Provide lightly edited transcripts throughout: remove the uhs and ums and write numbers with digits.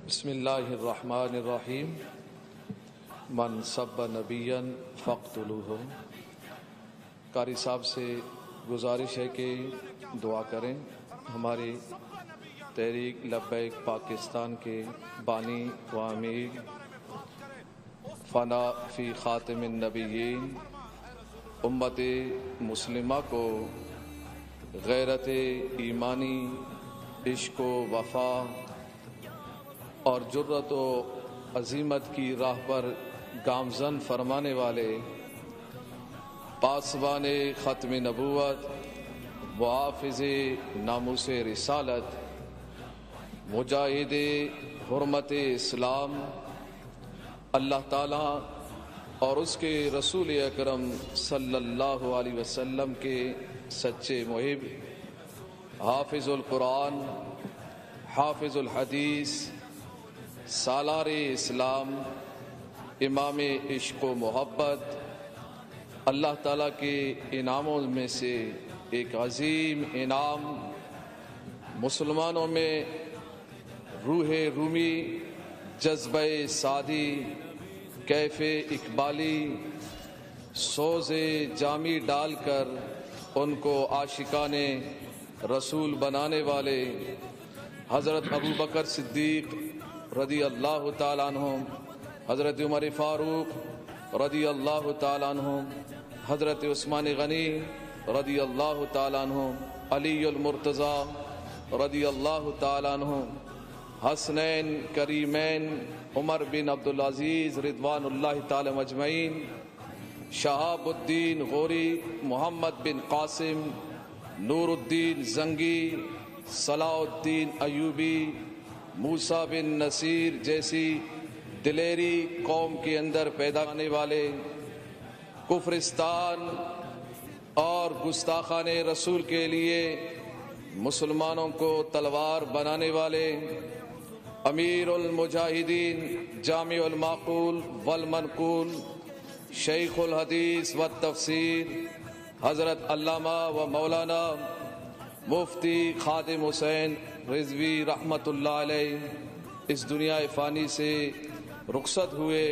بسم اللہ الرحمن الرحیم من سب نبیا فاقتلوہ۔ قاری صاحب سے گزارش ہے کہ دعا کریں۔ ہماری تحریک لبیک پاکستان کے بانی و امیر فنا فی خاتم النبیین امت مسلمہ کو غیرت ایمانی، عشق و وفا اور جرت و عزیمت کی راہ پر گامزن فرمانے والے پاسبان ختم نبوت، محافظ ناموس رسالت، مجاہد حرمت اسلام، اللہ تعالیٰ اور اس کے رسول اکرم صلی اللہ علیہ وسلم کے سچے محب، حافظ القرآن، حافظ الحدیث، سالار اسلام، امام عشق و محبت، اللہ تعالیٰ کے انعاموں میں سے ایک عظیم انعام مسلمانوں میں روح رومی، جذبہ سعدی، کیف اقبالی، سوز جامی ڈال کر ان کو عاشقان رسول بنانے والے حضرت ابو بکر صدیق رضی اللہ تعالیٰ عنہ، حضرت عمر فاروق رضی اللہ تعالیٰ عنہ، حضرت عثمان غنی رضی اللہ تعالیٰ عنہ، علی المرتضی رضی اللہ تعالیٰ عنہ، حسنین کریمین عمر بن عبدالعزیز رضوان اللہ تعالی مجمعین، شہاب الدین غوری، محمد بن قاسم، نور الدین زنگی، صلاح الدین ایوبی، موسیٰ بن نصیر جیسی دلیری قوم کے اندر پیدا کرنے والے، کفرستان اور گستاخان رسول کے لیے مسلمانوں کو تلوار بنانے والے، امیر المجاہدین، جامع المعقول والمنقول، شیخ الحدیث والتفسیر، حضرت علامہ و مولانا مفتی خادم حسین رضوی رحمت اللہ علیہ اس دنیا فانی سے رخصت ہوئے۔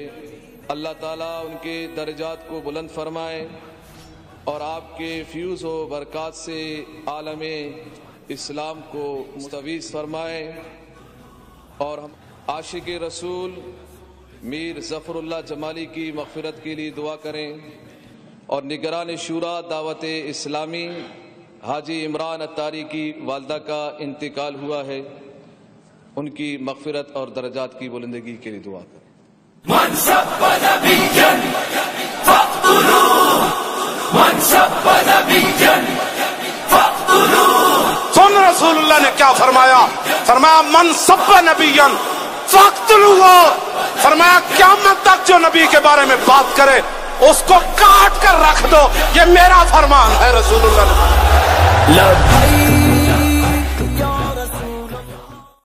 اللہ تعالیٰ ان کے درجات کو بلند فرمائے اور آپ کے فیوز و برکات سے عالم اسلام کو مستفیض فرمائے، اور ہم عاشق رسول میر ظفر اللہ جمالی کی مغفرت کے لیے دعا کریں، اور نگران شورا دعوت اسلامی حاجی عمران اتاری کی والدہ کا انتقال ہوا ہے، ان کی مغفرت اور درجات کی بلندگی کے لیے دعا کریں۔ من سب نبیا فاقتلوه، من سب نبیا فاقتلوه۔ سن رسول اللہ نے کیا فرمایا؟ فرمایا من سب نبیا فاقتلوه، فرمایا قیامت تک جو نبی کے بارے میں بات کرے اس کو کاٹ کر رکھ دو، یہ میرا فرمان ہے۔ رسول اللہ نے